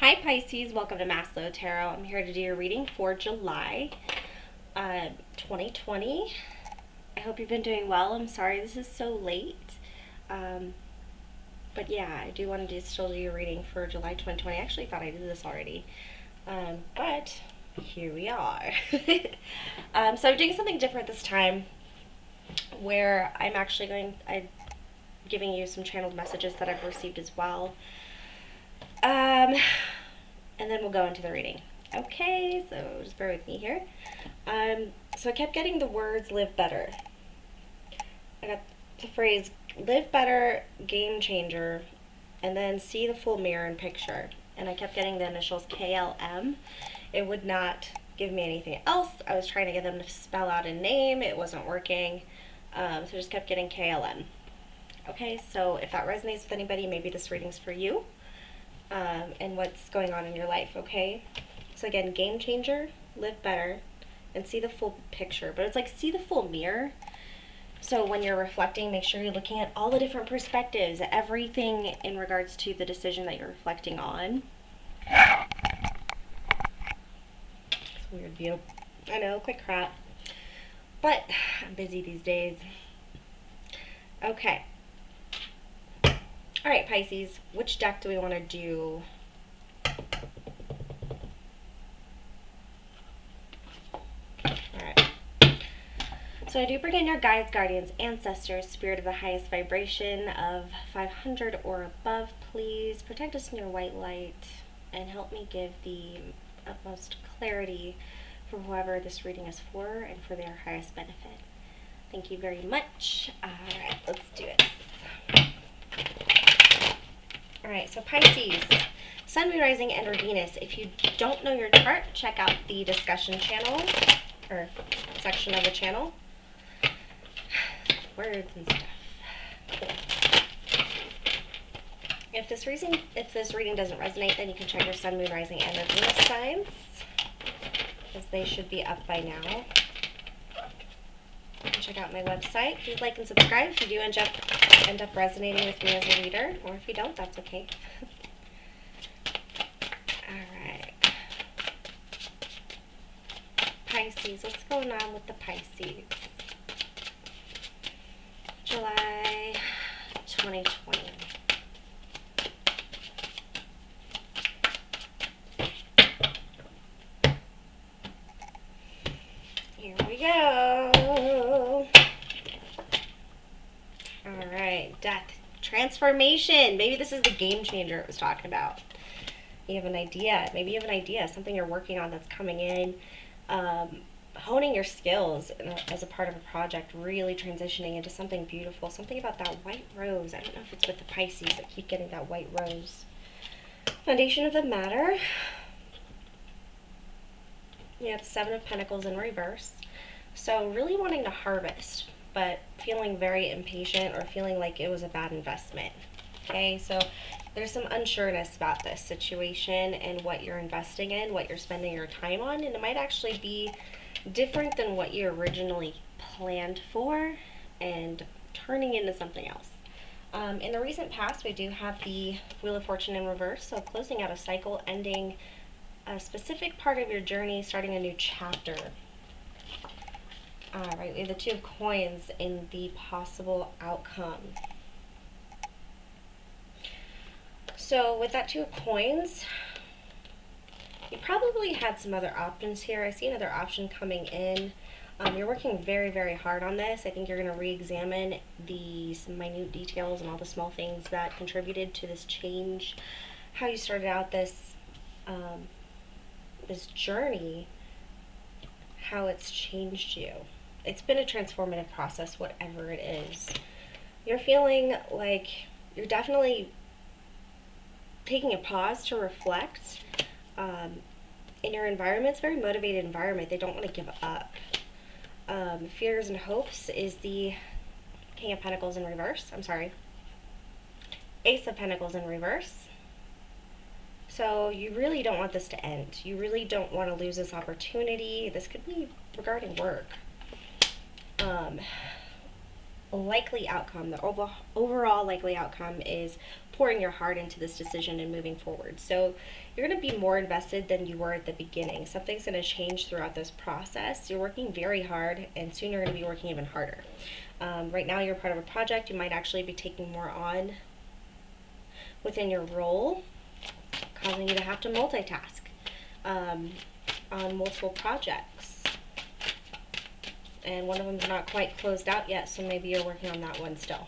Hi Pisces, welcome to Maslow Tarot. I'm here to do your reading for July 2020. I hope you've been doing well. I'm sorry this is so late. But yeah, I do want to still do your reading for July 2020. I actually thought I did this already. But here we are. So I'm doing something different this time where I'm giving you some channeled messages that I've received as well. And then we'll go into the reading. Okay, so just bear with me here. So I kept getting the words live better. I got the phrase live better, game changer, and then see the full mirror and picture. And I kept getting the initials KLM. It would not give me anything else. I was trying to get them to spell out a name. It wasn't working. So I just kept getting KLM. Okay, so if that resonates with anybody, maybe this reading's for you. And what's going on in your life, okay? So again, game changer, live better, and see the full picture. But it's like see the full mirror. So when you're reflecting, make sure you're looking at all the different perspectives, everything in regards to the decision that you're reflecting on. It's a weird view. I know, quick crap. But I'm busy these days. Okay. Alright, Pisces, which deck do we want to do? Alright. So I do bring in your guides, guardians, ancestors, spirit of the highest vibration of 500 or above. Please protect us in your white light and help me give the utmost clarity for whoever this reading is for and for their highest benefit. Thank you very much. Alright, let's do it. Alright, so Pisces, Sun, Moon, Rising, and or Venus. If you don't know your chart, check out the discussion channel, or section of the channel. Words and stuff. Cool. If this reading doesn't resonate, then you can check your Sun, Moon, Rising, and or Venus signs, because they should be up by now. You can check out my website. Please like and subscribe if you do end up resonating with me as a reader, or if you don't, that's okay. Alright. Pisces, what's going on with the Pisces? July 2020. Here we go. Alright, death. Transformation. Maybe this is the game changer it was talking about. You have an idea. Maybe you have an idea, something you're working on that's coming in. Honing your skills as a part of a project, really transitioning into something beautiful. Something about that white rose. I don't know if it's with the Pisces that keep getting that white rose. Foundation of the matter. You have the Seven of Pentacles in reverse. So really wanting to harvest, but feeling very impatient or feeling like it was a bad investment. Okay, so there's some unsureness about this situation and what you're investing in, what you're spending your time on, and it might actually be different than what you originally planned for and turning into something else. In the recent past, we do have the Wheel of Fortune in reverse, so closing out a cycle, ending a specific part of your journey, starting a new chapter. Alright, we have the Two of Coins in the possible outcome. So with that Two of Coins, you probably had some other options here. I see another option coming in. You're working very, very hard on this. I think you're going to re-examine some minute details and all the small things that contributed to this change. How you started out this journey, how it's changed you. It's been a transformative process, whatever it is. You're feeling like you're definitely taking a pause to reflect. In your environment, it's a very motivated environment. They don't want to give up. Fears and hopes is the King of Pentacles in reverse. I'm sorry. Ace of Pentacles in reverse. So you really don't want this to end. You really don't want to lose this opportunity. This could be regarding work. Likely outcome, the overall likely outcome is pouring your heart into this decision and moving forward. So you're going to be more invested than you were at the beginning. Something's going to change throughout this process. You're working very hard, and soon you're going to be working even harder. Right now you're part of a project. You might actually be taking more on within your role, causing you to have to multitask on multiple projects. And one of them's not quite closed out yet, so maybe you're working on that one still.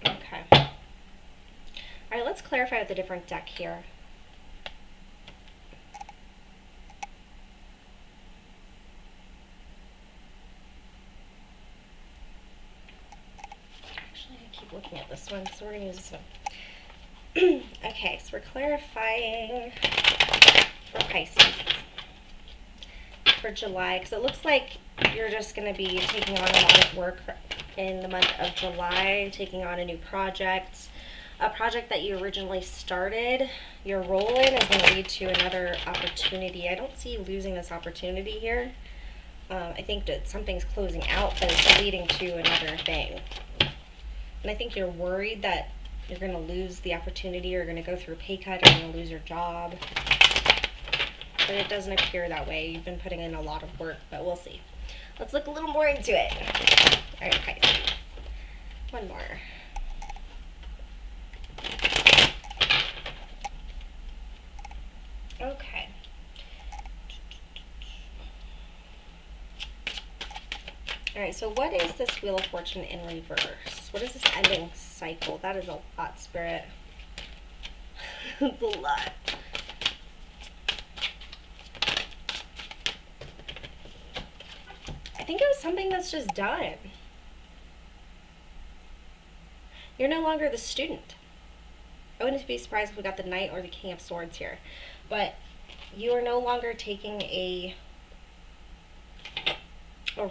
Okay. All right, let's clarify with a different deck here. Actually, I keep looking at this one, so we're going to use this one. Okay, so we're clarifying for Pisces for July, because it looks like you're just going to be taking on a lot of work in the month of July, taking on a new project, a project that you originally started. Your role in is going to lead to another opportunity. I don't see you losing this opportunity here. I think that something's closing out, but it's leading to another thing. And I think you're worried that you're going to lose the opportunity, you're going to go through a pay cut, you're going to lose your job. But it doesn't appear that way. You've been putting in a lot of work, but we'll see. Let's look a little more into it. All right, Pisces. One more. Okay. All right, so what is this Wheel of Fortune in reverse? What is this ending cycle? That is a lot, Spirit. It's a lot. I think it was something that's just done. You're no longer the student. I wouldn't be surprised if we got the Knight or the King of Swords here. But you are no longer taking a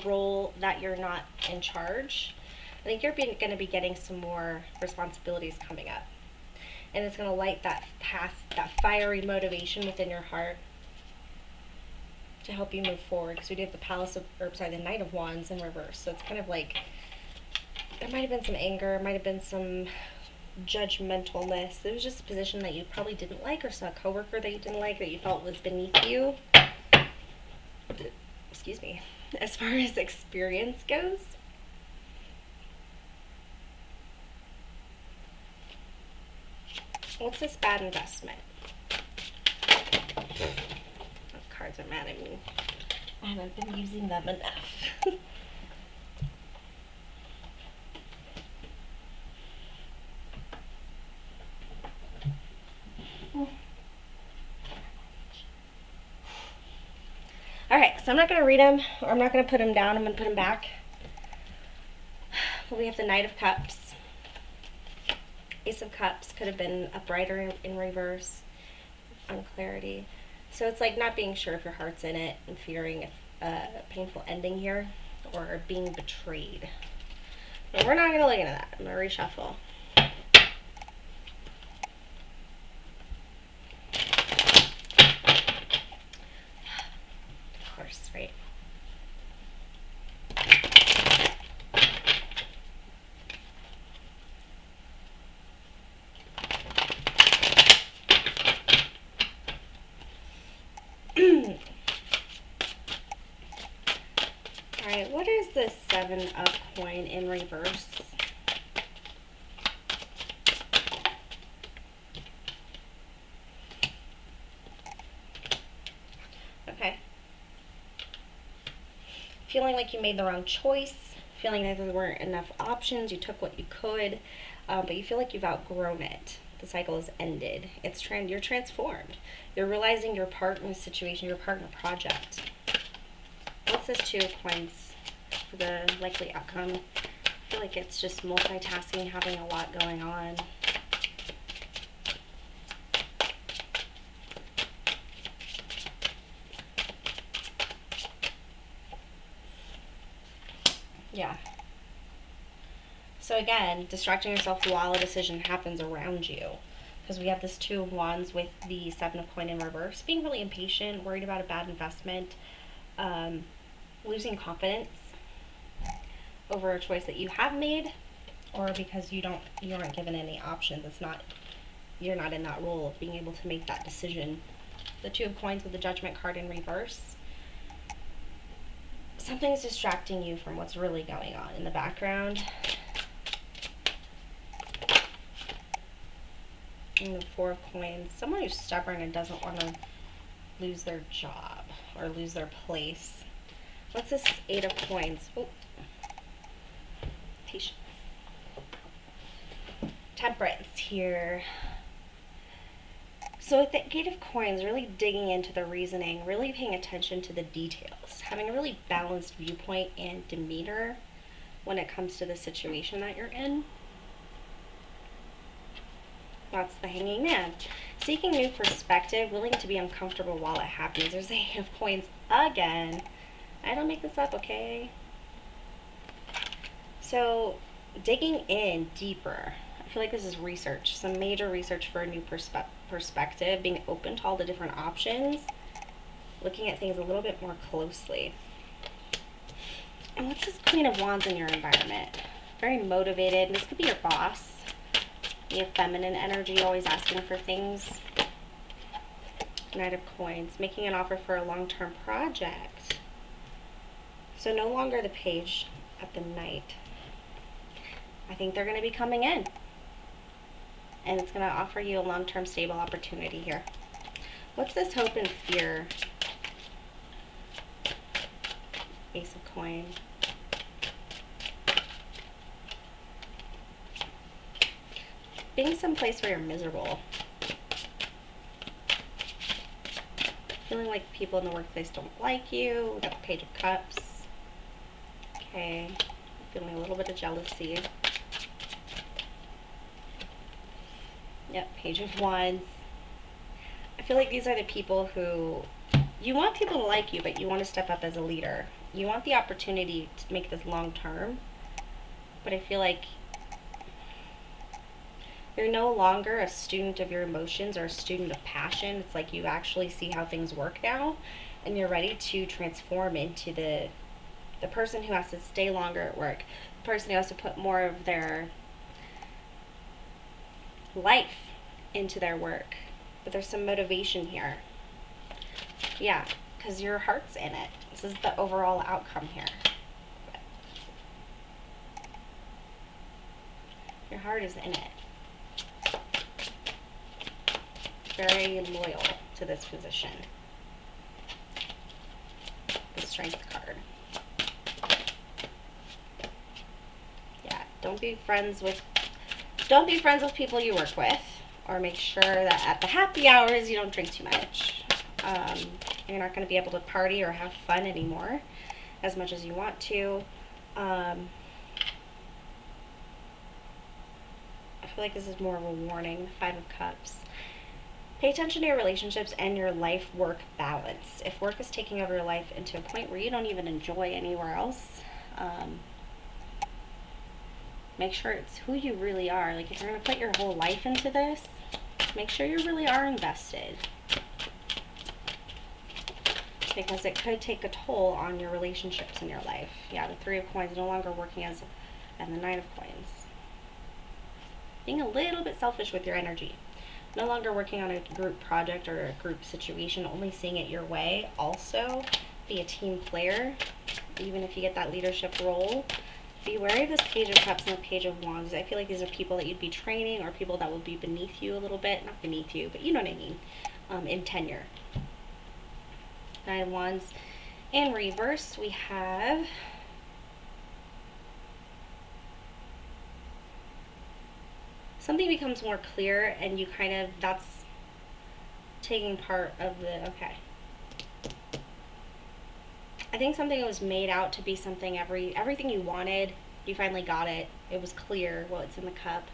role that you're not in charge. I think you're going to be getting some more responsibilities coming up. And it's going to light that path, that fiery motivation within your heart to help you move forward. Because we do have the Knight of Wands in reverse. So it's kind of like, there might have been some anger, might have been some judgmentalness. It was just a position that you probably didn't like, or saw a coworker that you didn't like, that you felt was beneath you. Excuse me. As far as experience goes. What's this bad investment? Those cards are mad at me. I haven't been using them enough. Alright, so I'm not going to read them, or I'm not going to put them down, I'm going to put them back. We have the Knight of Cups. Ace of Cups could have been upright or in reverse. Unclarity. So it's like not being sure if your heart's in it and fearing a painful ending here, or being betrayed. But we're not going to look into that. I'm going to reshuffle. Of course, right? Alright, what is this 7 of coin in reverse? Okay. Feeling like you made the wrong choice, feeling like there weren't enough options, you took what you could, but you feel like you've outgrown it. The cycle has ended. You're transformed. You're realizing your part in the situation, your part in the project. What's this 2 of coins for the likely outcome? I feel like it's just multitasking, having a lot going on. Yeah. So again, distracting yourself while a decision happens around you. Because we have this 2 of Wands with the 7 of coin in reverse. Being really impatient, worried about a bad investment, losing confidence. over a choice that you have made, or because you aren't given any options. You're not in that role of being able to make that decision. The Two of Coins with the Judgment card in reverse. Something's distracting you from what's really going on in the background. And the Four of Coins. Someone who's stubborn and doesn't want to lose their job or lose their place. What's this Eight of Coins? Oh. Patience. Temperance here. So with the Eight of Coins, really digging into the reasoning, really paying attention to the details, having a really balanced viewpoint and demeanor when it comes to the situation that you're in. That's the Hanging Man. Seeking new perspective, willing to be uncomfortable while it happens. There's the Eight of Coins again. I don't make this up, okay? So digging in deeper. I feel like this is research, some major research for a new perspective, being open to all the different options, looking at things a little bit more closely. And what's this Queen of Wands in your environment? Very motivated. This could be your boss. You have feminine energy, always asking for things. Knight of Coins, making an offer for a long-term project. So no longer the Page at the Knight. I think they're going to be coming in. And it's going to offer you a long-term stable opportunity here. What's this Hope and Fear? Ace of Coins. Being someplace where you're miserable. Feeling like people in the workplace don't like you. We got the Page of Cups. Okay. Feeling a little bit of jealousy. Yep, Page of Wands. I feel like these are the people who, you want people to like you, but you want to step up as a leader. You want the opportunity to make this long term, but I feel like you're no longer a student of your emotions or a student of passion. It's like you actually see how things work now, and you're ready to transform into the person who has to stay longer at work, the person who has to put more of their life into their work. But there's some motivation here. Yeah, because your heart's in it. This is the overall outcome here. Your heart is in it. Very loyal to this position. The Strength card. Yeah, don't be friends with people you work with, or make sure that at the happy hours you don't drink too much. You're not going to be able to party or have fun anymore as much as you want to. I feel like this is more of a warning. The Five of Cups. Pay attention to your relationships and your life-work balance. If work is taking over your life into a point where you don't even enjoy anywhere else, make sure it's who you really are. Like, if you're going to put your whole life into this, make sure you really are invested. Because it could take a toll on your relationships in your life. Yeah, the Three of Coins, no longer working and the Nine of Coins. Being a little bit selfish with your energy. No longer working on a group project or a group situation, only seeing it your way. Also, be a team player, even if you get that leadership role. Be wary of this Page of Cups and the Page of Wands. I feel like these are people that you'd be training, or people that will be beneath you a little bit. Not beneath you, but you know what I mean. In tenure. Nine of Wands. In reverse, we have something becomes more clear, and you kind of, that's taking part of the, okay. I think something was made out to be something, everything you wanted, you finally got it. It was clear what's in the cup.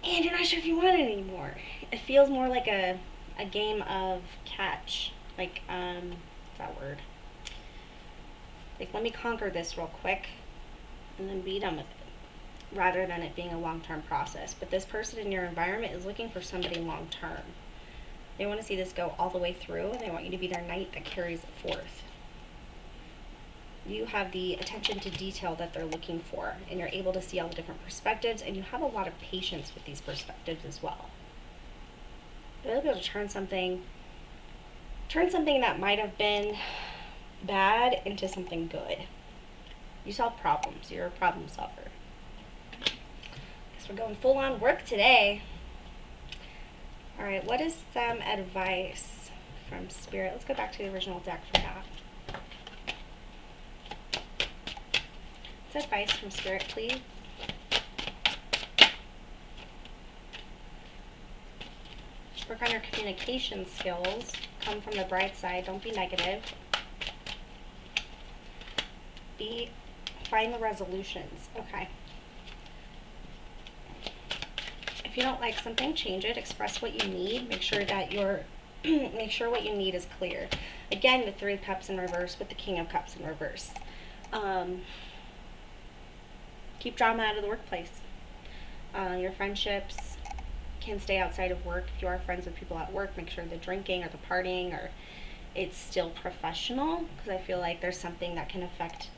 And you're not sure if you want it anymore. It feels more like a game of catch. Like, what's that word? Like, let me conquer this real quick and then be done with it, rather than it being a long-term process. But this person in your environment is looking for somebody long-term. They want to see this go all the way through, and they want you to be their knight that carries it forth. You have the attention to detail that they're looking for, and you're able to see all the different perspectives, and you have a lot of patience with these perspectives as well. You'll be able to turn something that might have been bad into something good. You solve problems. You're a problem solver. Guess we're going full on work today. All right, what is some advice from Spirit? Let's go back to the original deck for that. What's advice from Spirit, please? Work on your communication skills. Come from the bright side. Don't be negative. Find the resolutions. Okay. If you don't like something, change it. Express what you need. Make sure that make sure what you need is clear. Again, the Three of Cups in reverse with the King of Cups in reverse. Keep drama out of the workplace. Your friendships can stay outside of work. If you are friends with people at work, make sure the drinking or the partying or it's still professional, because I feel like there's something that can affect,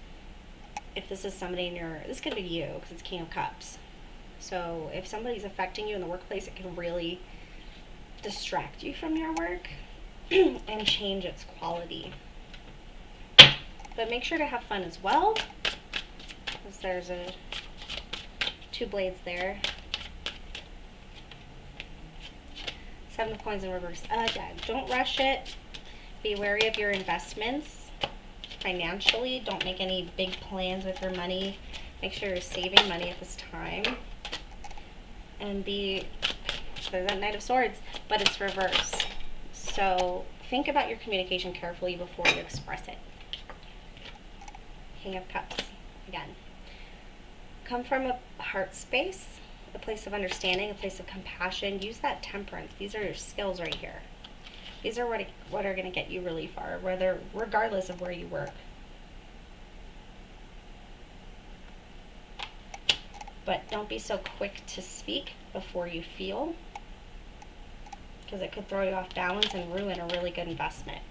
if this is somebody this could be you because it's King of Cups. So if somebody's affecting you in the workplace, it can really distract you from your work and change its quality. But make sure to have fun as well, because there's two blades there. Seven of Coins in reverse. Don't rush it. Be wary of your investments financially. Don't make any big plans with your money. Make sure you're saving money at this time. And there's that Knight of Swords, but it's reverse. So think about your communication carefully before you express it. King of Cups, again. Come from a heart space, a place of understanding, a place of compassion. Use that temperance. These are your skills right here. These are what are going to get you really far, regardless of where you work. But don't be so quick to speak before you feel, because it could throw you off balance and ruin a really good investment.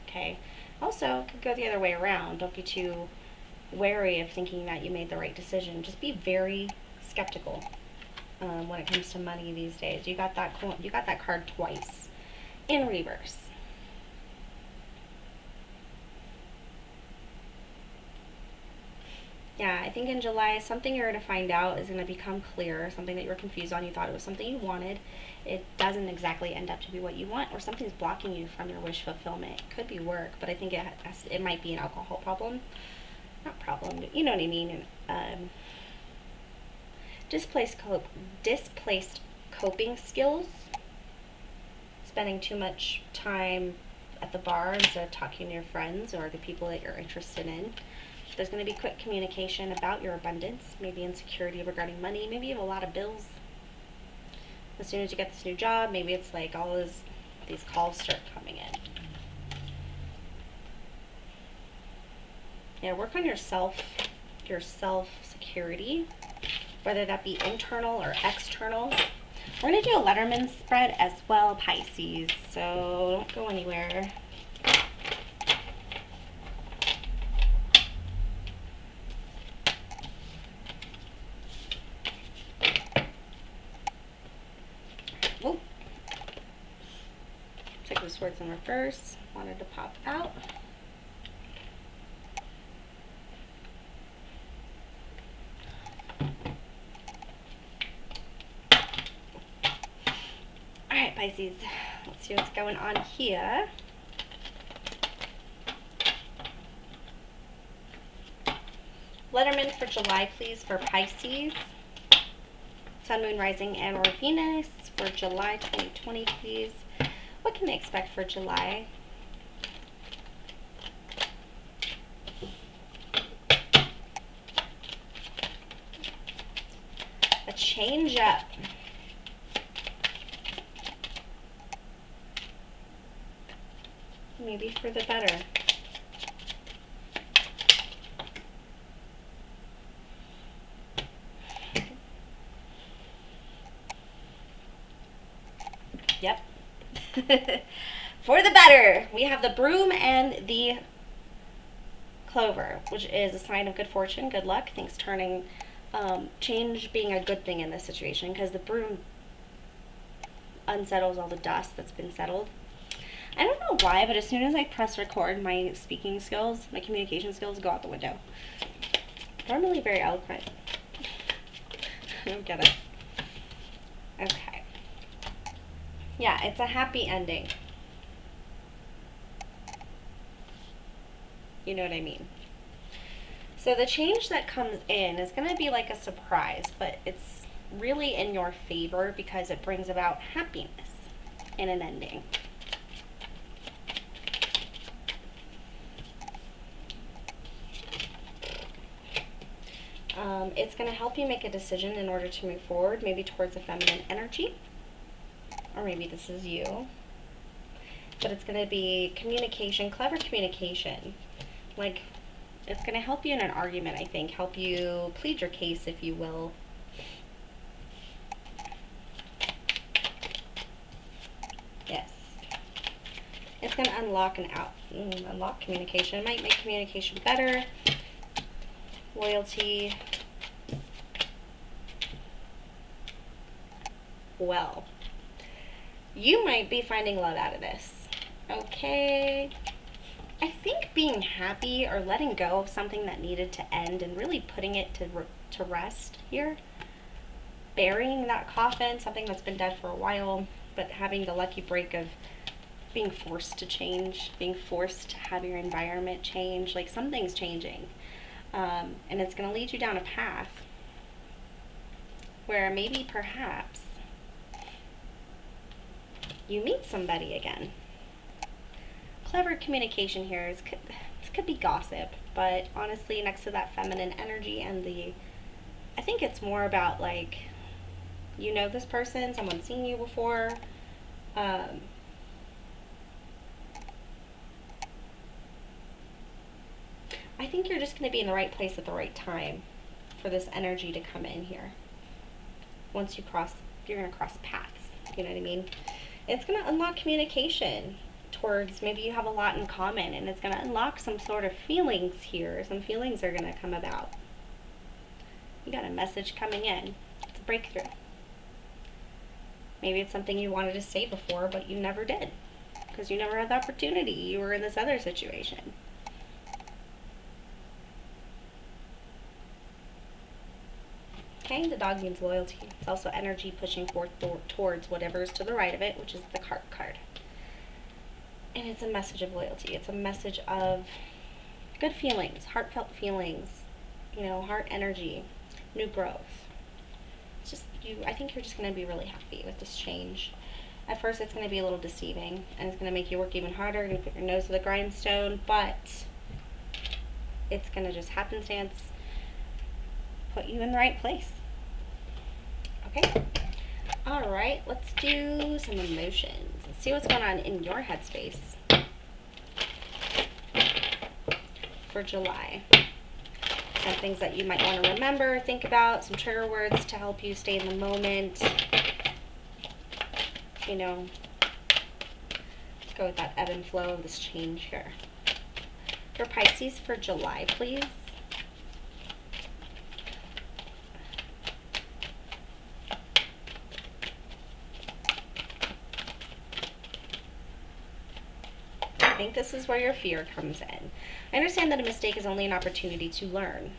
Okay? Also, it could go the other way around. Don't be too wary of thinking that you made the right decision. Just be very skeptical when it comes to money these days. You got that card twice in reverse. Yeah, I think in July, something you're going to find out is going to become clear. Something that you were confused on, you thought it was something you wanted. It doesn't exactly end up to be what you want, or something's blocking you from your wish fulfillment. It could be work, but I think it might be an alcohol problem. Not problem, you know what I mean. Displaced coping skills. Spending too much time at the bar instead of talking to your friends or the people that you're interested in. There's going to be quick communication about your abundance, maybe insecurity regarding money, maybe you have a lot of bills. As soon as you get this new job, maybe it's like these calls start coming in. Yeah, work on your self-security, whether that be internal or external. We're going to do a Lenormand spread as well, Pisces, so don't go anywhere. Oh, Six of Swords in reverse. Wanted to pop out. Alright, Pisces. Let's see what's going on here. Lenormand for July, please, for Pisces. Sun, Moon, Rising, and or Venus for July 2020, please. What can they expect for July? A change up. Maybe for the better. Yep. For the better. We have the Broom and the Clover, which is a sign of good fortune, good luck, things turning, change being a good thing in this situation, because the broom unsettles all the dust that's been settled. I don't know why, but as soon as I press record, my speaking skills, my communication skills go out the window. I'm really very eloquent. I don't get it. Okay. Yeah, it's a happy ending. You know what I mean? So the change that comes in is going to be like a surprise, but it's really in your favor because it brings about happiness in an ending. It's going to help you make a decision in order to move forward, maybe towards a feminine energy, or maybe this is you. But it's going to be communication, clever communication. Like, it's going to help you in an argument, I think. Help you plead your case, if you will. Yes. It's going to unlock unlock communication. It might make communication better. Loyalty. Well, you might be finding love out of this. Okay. I think being happy or letting go of something that needed to end and really putting it to rest here, burying that coffin, something that's been dead for a while, but having the lucky break of being forced to change, being forced to have your environment change, like something's changing. And it's going to lead you down a path where maybe perhaps you meet somebody again. Clever communication here this could be gossip, but honestly, next to that feminine energy and I think it's more about like, you know this person, someone's seen you before. I think you're just going to be in the right place at the right time for this energy to come in here. Once you're going to cross paths. You know what I mean? It's going to unlock communication towards, maybe you have a lot in common, and it's going to unlock some sort of feelings here. Some feelings are going to come about. You got a message coming in. It's a breakthrough. Maybe it's something you wanted to say before, but you never did because you never had the opportunity. You were in this other situation. Okay, the dog means loyalty. It's also energy pushing forth towards whatever's to the right of it, which is the cart card. And it's a message of loyalty. It's a message of good feelings, heartfelt feelings, you know, heart energy, new growth. It's just I think you're just going to be really happy with this change. At first, it's going to be a little deceiving, and it's going to make you work even harder and put your nose to the grindstone, but it's going to just happenstance put you in the right place. Okay? Alright, let's do some emotions. Let's see what's going on in your headspace for July. Some things that you might want to remember, think about, some trigger words to help you stay in the moment. You know, let's go with that ebb and flow of this change here. For Pisces for July, please. I think this is where your fear comes in. I understand that a mistake is only an opportunity to learn.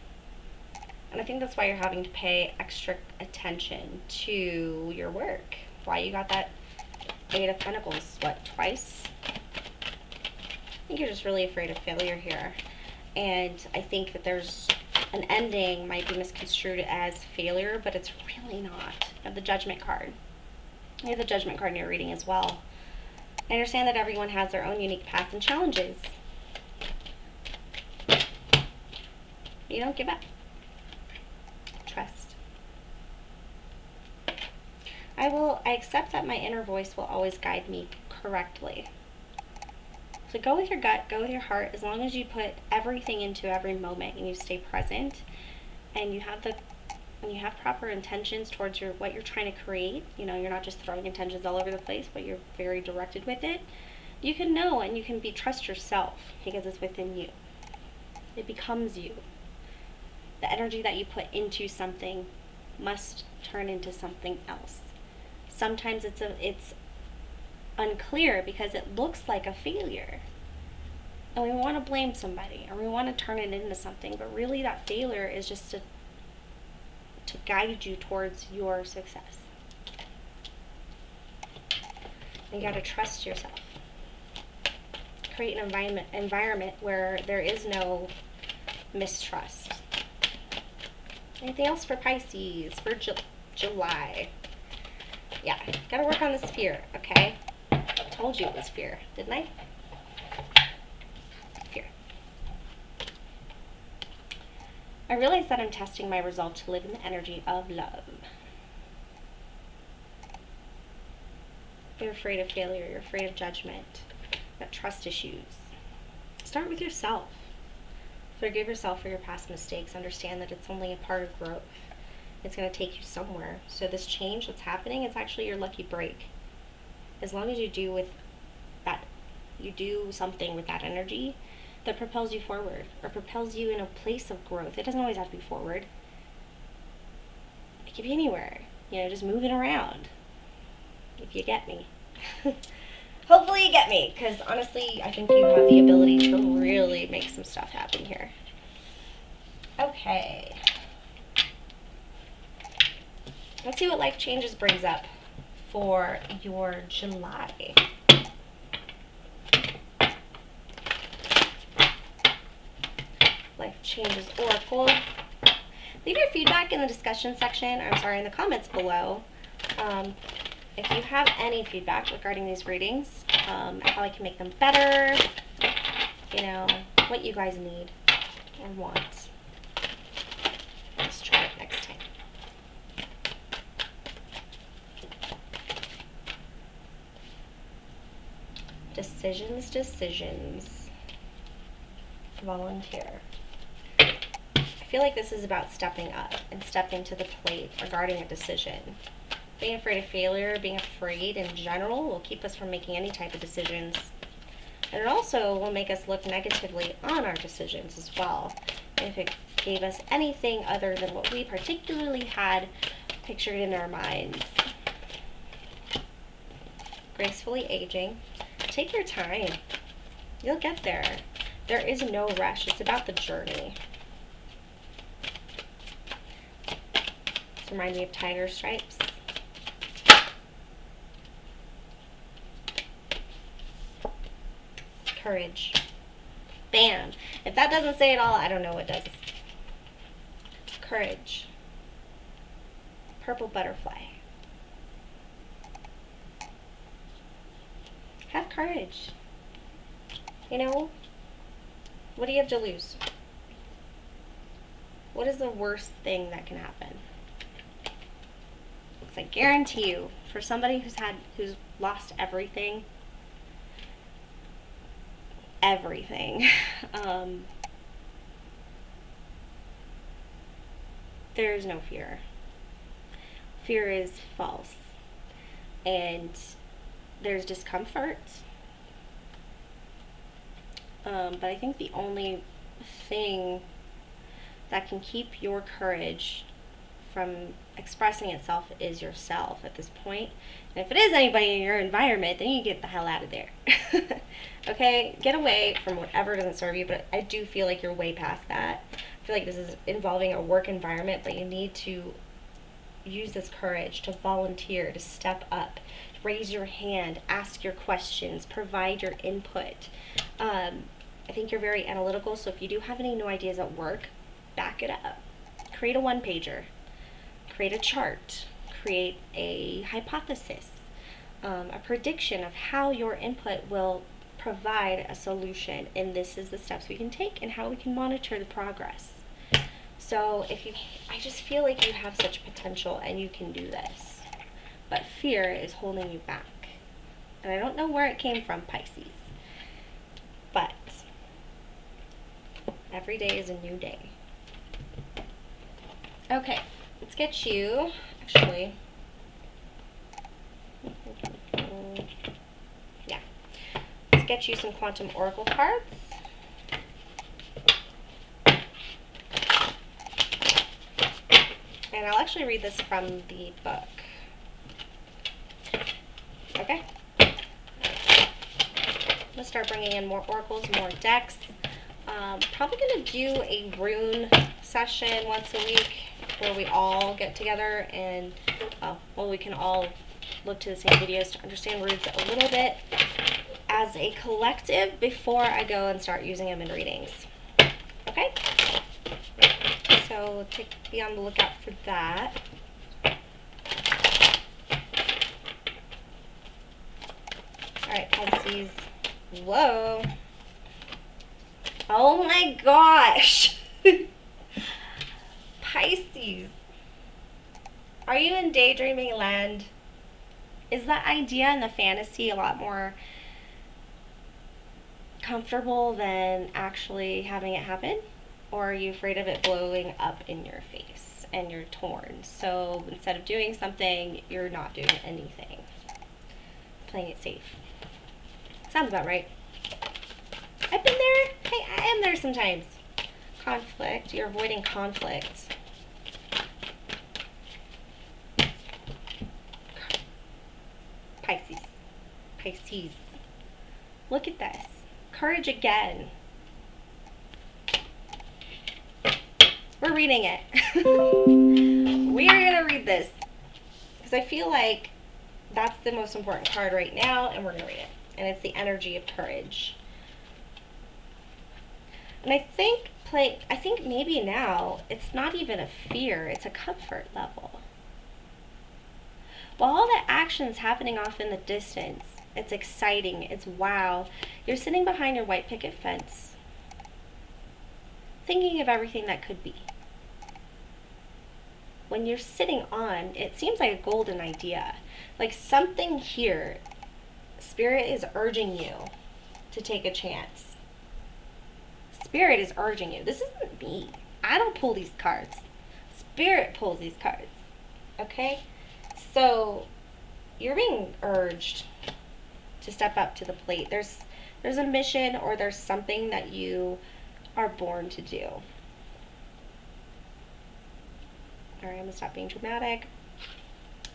And I think that's why you're having to pay extra attention to your work. Why you got that 8 of Pentacles, what, twice? I think you're just really afraid of failure here. And I think that there's an ending might be misconstrued as failure, but it's really not. You have the Judgment card. You have the Judgment card in your reading as well. I understand that everyone has their own unique path and challenges. You don't give up. Trust. I accept that my inner voice will always guide me correctly. So go with your gut, go with your heart, as long as you put everything into every moment and you stay present and you have proper intentions towards what you're trying to create. You know, you're not just throwing intentions all over the place, but you're very directed with it. You can know and you can trust yourself because it's within you. It becomes you. The energy that you put into something must turn into something else. Sometimes it's unclear because it looks like a failure. And we want to blame somebody, or we want to turn it into something, but really that failure is just to guide you towards your success. And you got to trust yourself. Create an environment where there is no mistrust. Anything else for Pisces for July? Yeah, gotta work on this fear, okay? I told you it was fear, didn't I? Fear. I realize that I'm testing my resolve to live in the energy of love. You're afraid of failure, you're afraid of judgment, you've got trust issues. Start with yourself. Forgive yourself for your past mistakes. Understand that it's only a part of growth. It's going to take you somewhere. So this change that's happening, it's actually your lucky break. As long as you do something with that energy that propels you forward, or propels you in a place of growth. It doesn't always have to be forward. It could be anywhere. Just moving around. If you get me. Hopefully you get me, because honestly, I think you have the ability to really make some stuff happen here. Okay. Let's see what life changes brings up for your July. Life changes oracle. Leave your feedback in the discussion section, in the comments below. If you have any feedback regarding these readings, how I can make them better, what you guys need or want. Let's try it next time. Decisions. Volunteer. I feel like this is about stepping up and stepping to the plate regarding a decision. Being afraid of failure, being afraid in general will keep us from making any type of decisions. And it also will make us look negatively on our decisions as well. If it gave us anything other than what we particularly had pictured in our minds. Gracefully aging. Take your time. You'll get there. There is no rush. It's about the journey. This reminds me of tiger stripes. Courage. Bam. If that doesn't say it all, I don't know what does. Courage. Purple butterfly. Have courage. What do you have to lose? What is the worst thing that can happen? Because I guarantee you, for somebody who's lost everything, there is no fear. Fear is false. And there's discomfort. But I think the only thing that can keep your courage from expressing itself is yourself at this point. And if it is anybody in your environment, then you get the hell out of there. Okay? Get away from whatever doesn't serve you, but I do feel like you're way past that. I feel like this is involving a work environment, but you need to use this courage to volunteer, to step up, raise your hand, ask your questions, provide your input. I think you're very analytical, so if you do have any new ideas at work, back it up. Create a one-pager. Create a chart. Create a hypothesis, a prediction of how your input will provide a solution, and this is the steps we can take and how we can monitor the progress. So I just feel like you have such potential and you can do this, but fear is holding you back. And I don't know where it came from, Pisces, but every day is a new day. Okay, let's get you, actually, let's get you some quantum oracle cards. And I'll actually read this from the book. Okay? I'm going to start bringing in more oracles, more decks. Probably going to do a rune session once a week where we all get together and, well, we can all look to the same videos to understand runes a little bit as a collective before I go and start using them in readings. Okay? So be on the lookout for that. Alright, Pisces. Whoa. Oh my gosh. Pisces. Are you in daydreaming land? Is that idea and the fantasy a lot more comfortable than actually having it happen? Or are you afraid of it blowing up in your face and you're torn? So instead of doing something, you're not doing anything. Playing it safe. Sounds about right. I've been there. Hey, I am there sometimes. Conflict. You're avoiding conflict. Pisces. Pisces. Look at this. Courage again. We're reading it. We are going to read this. Because I feel like that's the most important card right now, and we're going to read it. And it's the energy of courage. And I think maybe now it's not even a fear, it's a comfort level. While all the action's happening off in the distance, it's exciting, it's wow. You're sitting behind your white picket fence, thinking of everything that could be. When you're sitting on, it seems like a golden idea. Like something here, Spirit is urging you to take a chance. Spirit is urging you. This isn't me. I don't pull these cards. Spirit pulls these cards. Okay? So, you're being urged to step up to the plate. There's a mission or there's something that you are born to do. Alright, I'm going to stop being dramatic. I'm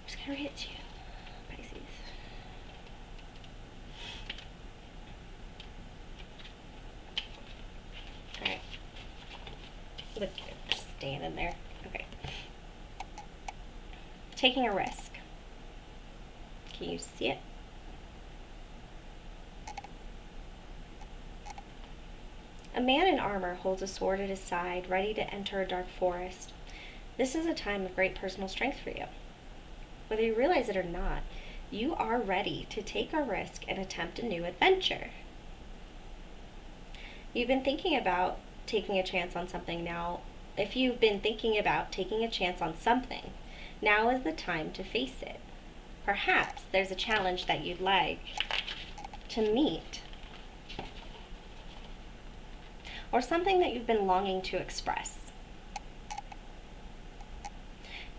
just going to read it to you. Pisces. Alright. Look, just standing there. Okay. Taking a risk. Can you see it? A man in armor holds a sword at his side, ready to enter a dark forest. This is a time of great personal strength for you. Whether you realize it or not, you are ready to take a risk and attempt a new adventure. You've been thinking about taking a chance on something now. If you've been thinking about taking a chance on something, now is the time to face it. Perhaps there's a challenge that you'd like to meet, or something that you've been longing to express.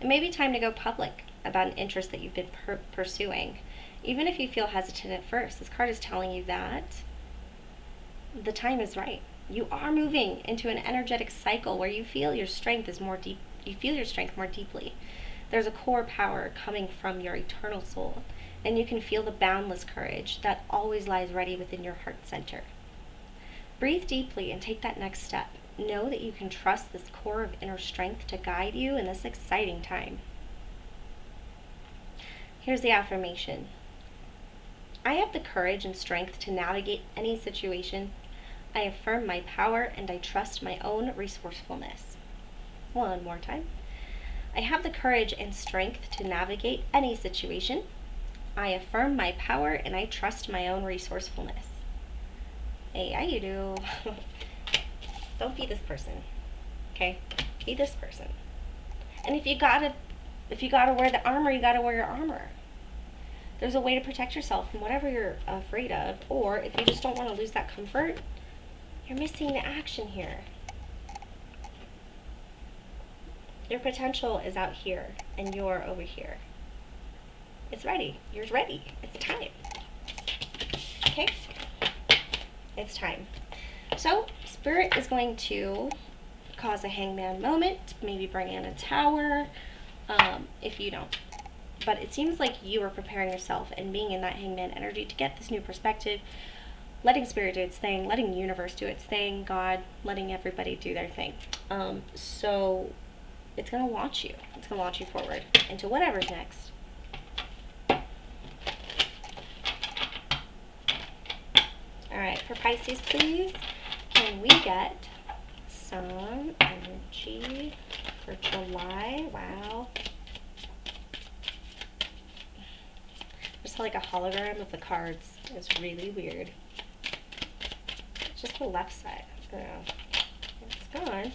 It may be time to go public about an interest that you've been pursuing. Even if you feel hesitant at first, this card is telling you that the time is right. You are moving into an energetic cycle where you feel your strength is more deep. You feel your strength more deeply. There's a core power coming from your eternal soul, and you can feel the boundless courage that always lies ready within your heart center. Breathe deeply and take that next step. Know that you can trust this core of inner strength to guide you in this exciting time. Here's the affirmation. I have the courage and strength to navigate any situation. I affirm my power and I trust my own resourcefulness. One more time. I have the courage and strength to navigate any situation. I affirm my power and I trust my own resourcefulness. Hey, how you do? Don't be this person, okay? Be this person. And if you gotta wear the armor, you gotta wear your armor. There's a way to protect yourself from whatever you're afraid of, or if you just don't want to lose that comfort, you're missing the action here. Your potential is out here, and you're over here. It's ready. You're ready. It's time. Okay? It's time. So, Spirit is going to cause a hangman moment, maybe bring in a tower, if you don't. But it seems like you are preparing yourself and being in that hangman energy to get this new perspective, letting spirit do its thing, letting the universe do its thing, God, letting everybody do their thing. So it's going to launch you. It's going to launch you forward into whatever's next. Alright, for Pisces, please, can we get some energy for July? Wow. Just like a hologram of the cards. It's really weird. Just the left side. Oh, it's gone.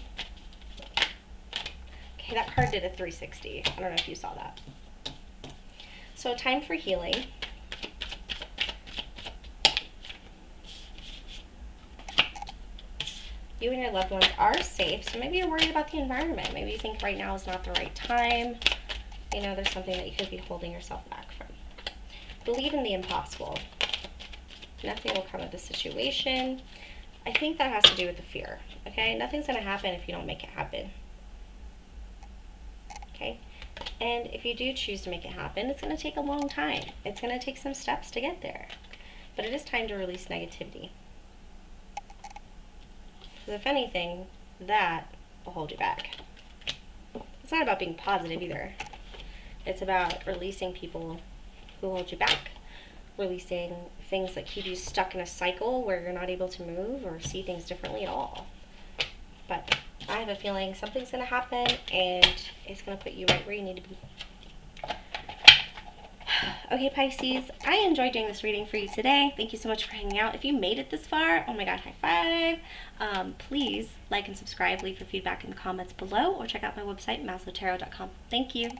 Okay, that card did a 360. I don't know if you saw that. So, time for healing. You and your loved ones are safe, so maybe you're worried about the environment. Maybe you think right now is not the right time. You know, there's something that you could be holding yourself back from. Believe in the impossible. Nothing will come of the situation. I think that has to do with the fear, okay? Nothing's going to happen if you don't make it happen, okay? And if you do choose to make it happen, it's going to take a long time. It's going to take some steps to get there. But it is time to release negativity. Because if anything, that will hold you back. It's not about being positive either. It's about releasing people who hold you back. Releasing things that keep you stuck in a cycle where you're not able to move or see things differently at all. But I have a feeling something's going to happen and it's going to put you right where you need to be. Okay, Pisces, I enjoyed doing this reading for you today. Thank you so much for hanging out. If you made it this far, oh my god, high five. Please like and subscribe, leave your feedback in the comments below, or check out my website, maslowtarot.com. Thank you.